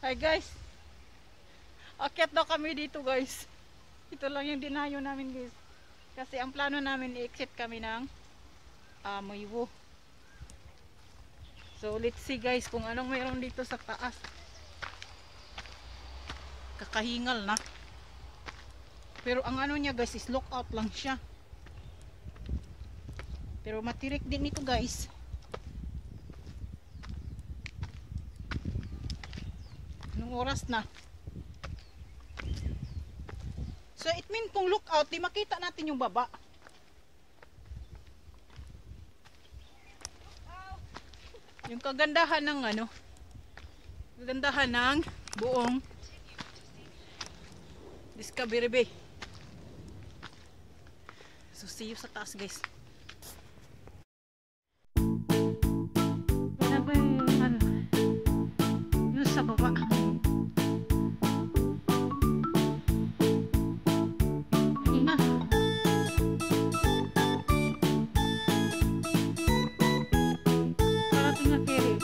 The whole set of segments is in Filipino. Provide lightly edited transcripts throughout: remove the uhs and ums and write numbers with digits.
Hi guys, akyat daw kami dito guys. Ito lang yung dinayo namin guys. Kasi ang plano namin i-exit kami ng Muiwo. So let's see guys kung anong mayroon dito sa taas. Kakahingal na. Pero ang ano niya guys is lookout lang siya. Pero matirik din ito guys. Anong oras na? So it mean kung lookout, di makita natin yung baba. Yung kagandahan ng ano, kagandahan ng buong Discovery Bay. So see you sa taas guys. Ano ba yung ano? Yung sa baba. Ina. Parating na ferry.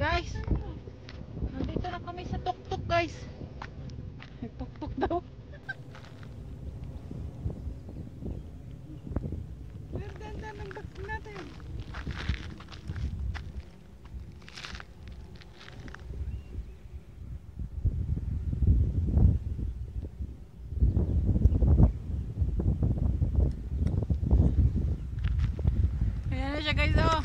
Guys, nandito na kami sa tuktok guys. Tuktok daw. Ganda ng tuktok natin. Ayan na siya guys oh.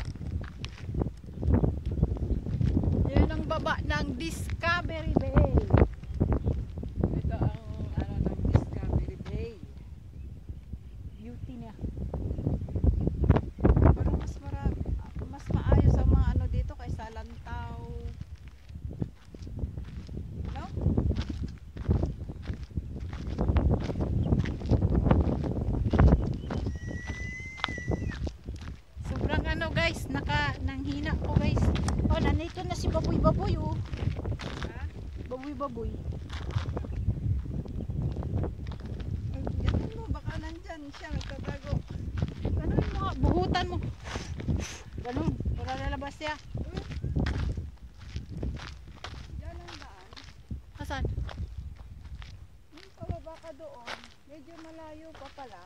Yan ang baba ng Discovery Bay. Ito ang ano ng Discovery Bay. Beauty niya. Pero mas maayos ang mga ano dito kaysa Lantaw. No? Sobrang ano guys, nanghina ko guys. Oh, nandito na si Baboy oh. Ha? Baboy. Ganun mo, baka nandyan siya, nagtatago. Ganun mo, buhutan mo. Ganun, para lalabas siya. Yan ang daan. Asan? Yung pababa ka doon, medyo malayo pa pala.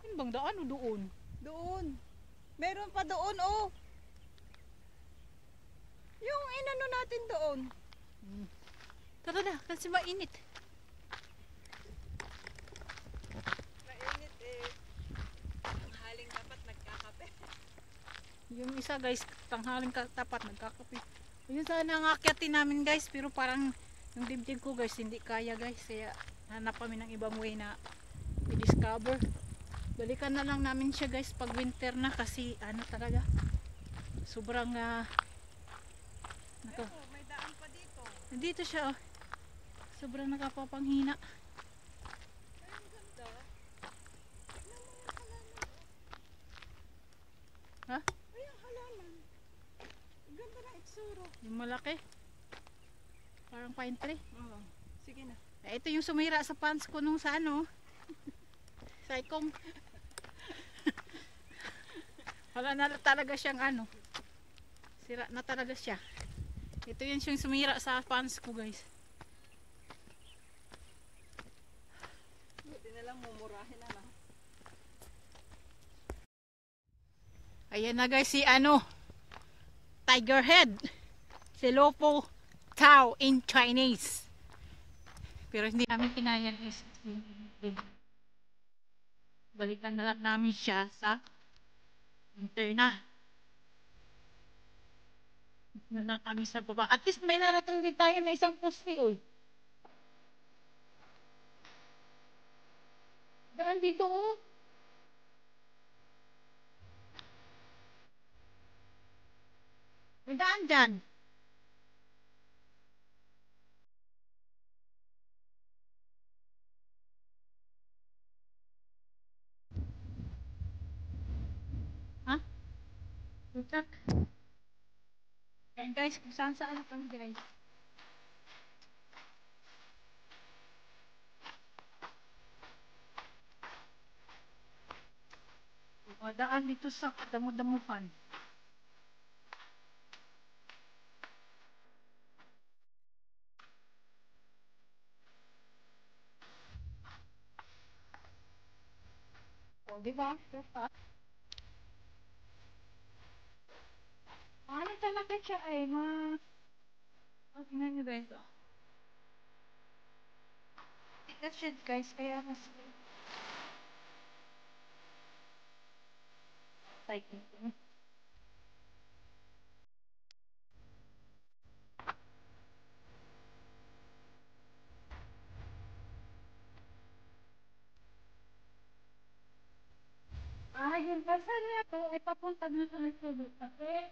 Ano bang daan o doon? Doon. Meron pa doon, oh. Yung inano natin doon. Tara na, kasi mainit. Mainit eh. Tanghaling dapat nagkakape. Yung isa guys, tanghaling tapat nagkakape. Yun sana ang akyatin namin guys, pero parang yung dibdib ko guys hindi kaya guys, kaya hanap kami ng ibang way na i-discover. Balikan na lang namin siya guys pag winter na, kasi ano talaga sobrang Pero may daan pa dito. Nandito siya oh. Sobrang nakapapanghina. Ay, ang ganda. Tignan mo yung halaman. Ha? Ay, ang halaman. Ang ganda ng itsura. Yung malaki. Parang pine tree. Oo. Sige na. Eh, ito yung sumira sa pants ko nung sa ano. Sa ikong. Wala na talaga siyang ano. Sira na talaga siya. Ito yun yung sumira sa pants ko guys. Buti na lang mumurahin na lang. Ayan na guys si ano. Tiger head. Si Lopo Tao in Chinese. Pero hindi namin kinaya guys. Balikan na lang namin siya sa interna. Na lang kami sa baba. At least may narating din tayo na isang poste oy. Daan dito oh. May daan dyan. Ha? Lutak. Ayan guys, kung saan saan kami guys. O, daan dito sa damo-damuhan. O, di ba? Diba? Ano talaga siya ay tingnan nyo guys. Oh. Tigas siya guys, kaya mas cycling. Ah, yung basa na ito ay papunta na sa nagsulot. Kasi,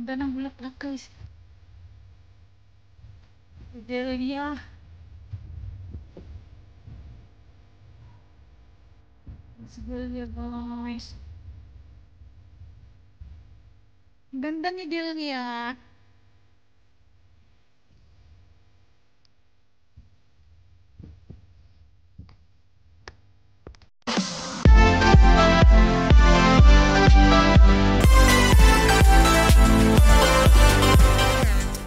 ganda ng bulaklak guys. Delia. Delia guys. Ganda ni Delia.